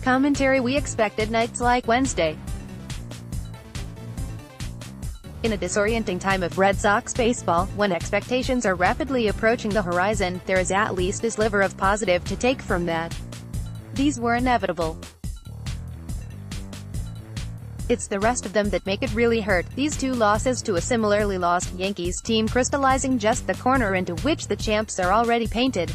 Commentary: we expected nights like Wednesday. In a disorienting time of Red Sox baseball, when expectations are rapidly approaching the horizon, there is at least a sliver of positive to take from that. These were inevitable. It's the rest of them that make it really hurt. These two losses to a similarly lost Yankees team, crystallizing just the corner into which the champs are already painted.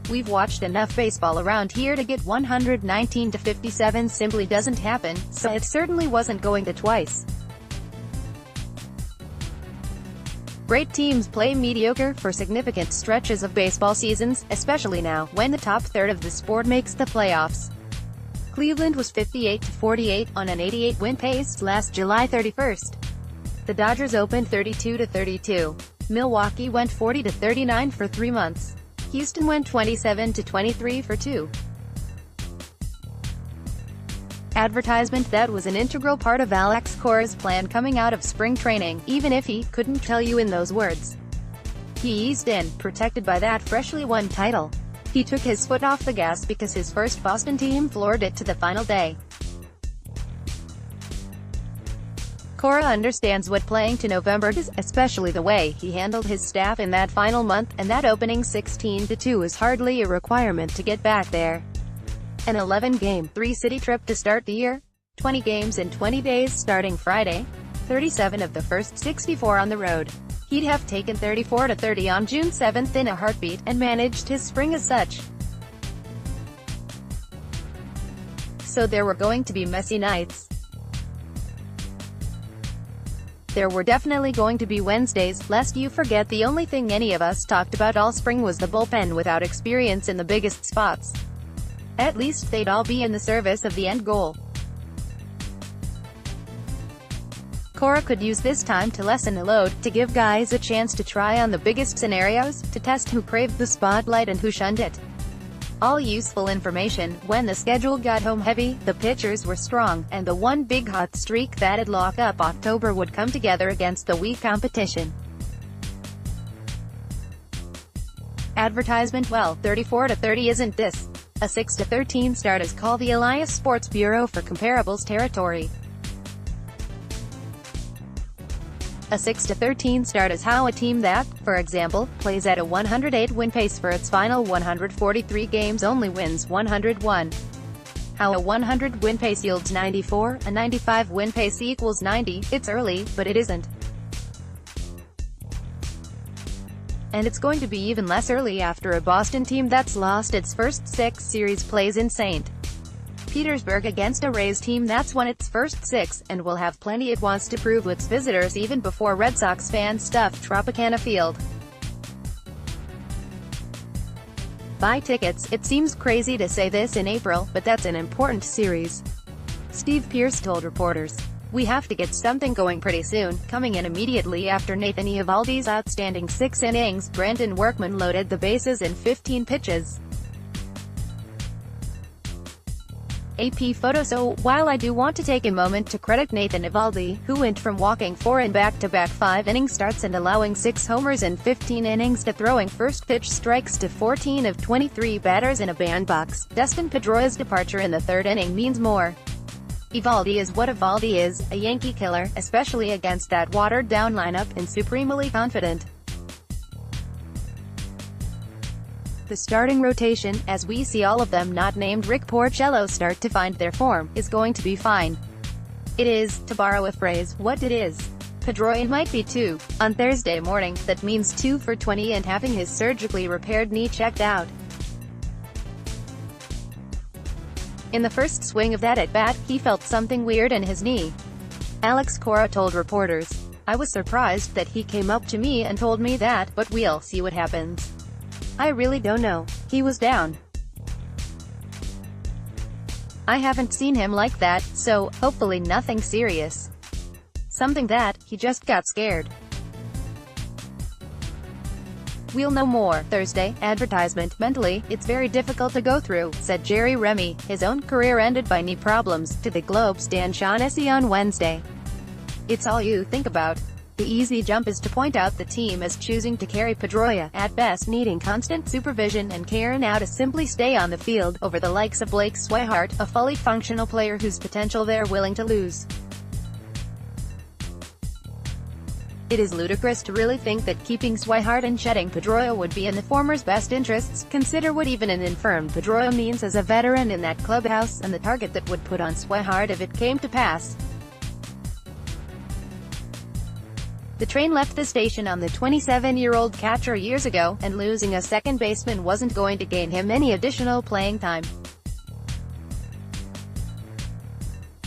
We've watched enough baseball around here to get 119-57 simply doesn't happen, so it certainly wasn't going to twice. Great teams play mediocre for significant stretches of baseball seasons, especially now, when the top third of the sport makes the playoffs. Cleveland was 58-48 on an 88-win pace last July 31st. The Dodgers opened 32-32. Milwaukee went 40-39 for 3 months. Houston went 27-23 for 2. Advertisement: that was an integral part of Alex Cora's plan coming out of spring training, even if he couldn't tell you in those words. He eased in, protected by that freshly won title. He took his foot off the gas because his first Boston team floored it to the final day. Cora understands what playing to November does, especially the way he handled his staff in that final month, and that opening 16-2 is hardly a requirement to get back there. An 11-game, 3-city trip to start the year? 20 games in 20 days starting Friday? 37 of the first 64 on the road. He'd have taken 34-30 on June 7th in a heartbeat, and managed his spring as such. So there were going to be messy nights. There were definitely going to be Wednesdays, lest you forget the only thing any of us talked about all spring was the bullpen without experience in the biggest spots. At least they'd all be in the service of the end goal. Cora could use this time to lessen the load, to give guys a chance to try on the biggest scenarios, to test who craved the spotlight and who shunned it. All useful information. When the schedule got home heavy, the pitchers were strong, and the one big hot streak that'd lock up October would come together against the weak competition. Advertisement: well, 34-30 isn't this. A 6-13 start is call the Elias Sports Bureau for comparables territory. A 6-13 start is how a team that, for example, plays at a 108-win pace for its final 143 games only wins 101. How a 100-win pace yields 94, a 95-win pace equals 90. It's early, but it isn't. And it's going to be even less early after a Boston team that's lost its first 6 series plays in St. Petersburg against a Rays team that's won its first 6, and will have plenty it wants to prove to its visitors even before Red Sox fans stuff Tropicana Field. Buy tickets. It seems crazy to say this in April, but that's an important series. Steve Pearce told reporters. We have to get something going pretty soon. Coming in immediately after Nathan Eovaldi's outstanding 6 innings, Brandon Workman loaded the bases in 15 pitches. AP photo. So, while I do want to take a moment to credit Nathan Eovaldi, who went from walking 4 in back-to-back 5-inning starts and allowing 6 homers in 15 innings to throwing first-pitch strikes to 14 of 23 batters in a bandbox, Dustin Pedroia's departure in the 3rd inning means more. Eovaldi is what Eovaldi is, a Yankee killer, especially against that watered-down lineup, and supremely confident. The starting rotation, as we see all of them not named Rick Porcello start to find their form, is going to be fine. It is, to borrow a phrase, what it is. Pedroia might be 2. On Thursday morning, that means 2 for 20 and having his surgically repaired knee checked out. In the first swing of that at-bat, he felt something weird in his knee. Alex Cora told reporters. I was surprised that he came up to me and told me that, but we'll see what happens. I really don't know. He was down. I haven't seen him like that, so, hopefully nothing serious. Something that, he just got scared. We'll know more Thursday. Advertisement: mentally, it's very difficult to go through, said Jerry Remy, his own career ended by knee problems, to the Globe's Dan Shaughnessy on Wednesday. It's all you think about. The easy jump is to point out the team is choosing to carry Pedroia, at best needing constant supervision and care now to simply stay on the field, over the likes of Blake Swihart, a fully functional player whose potential they're willing to lose. It is ludicrous to really think that keeping Swihart and shedding Pedroia would be in the former's best interests. Consider what even an infirmed Pedroia means as a veteran in that clubhouse, and the target that would put on Swihart if it came to pass. The train left the station on the 27-year-old catcher years ago, and losing a second baseman wasn't going to gain him any additional playing time.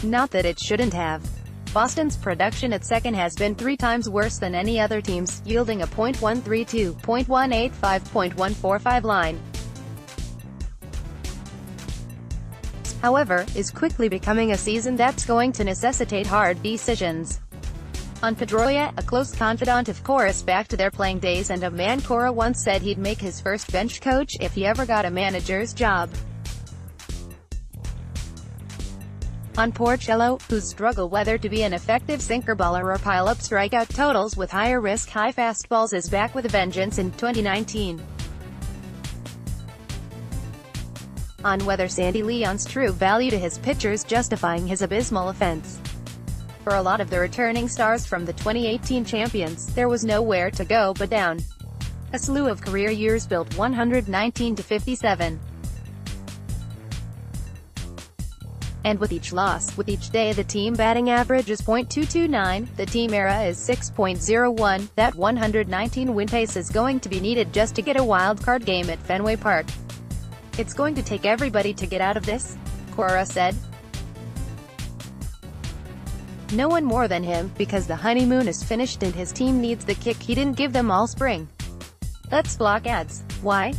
Not that it shouldn't have. Boston's production at second has been 3 times worse than any other team's, yielding a .132, .185, .145 line. However, is quickly becoming a season that's going to necessitate hard decisions. On Pedroia, a close confidant of Cora's back to their playing days and a man Cora once said he'd make his first bench coach if he ever got a manager's job. On Porcello, whose struggle whether to be an effective sinker baller or pile up strikeout totals with higher risk high fastballs is back with a vengeance in 2019. On whether Sandy Leon's true value to his pitchers justifying his abysmal offense. For a lot of the returning stars from the 2018 champions, there was nowhere to go but down. A slew of career years built 119 to 57. And with each loss, with each day the team batting average is .229, the team era is 6.01, that 119 win pace is going to be needed just to get a wild card game at Fenway Park. It's going to take everybody to get out of this, Cora said. No one more than him, because the honeymoon is finished and his team needs the kick he didn't give them all spring. Let's block ads. Why?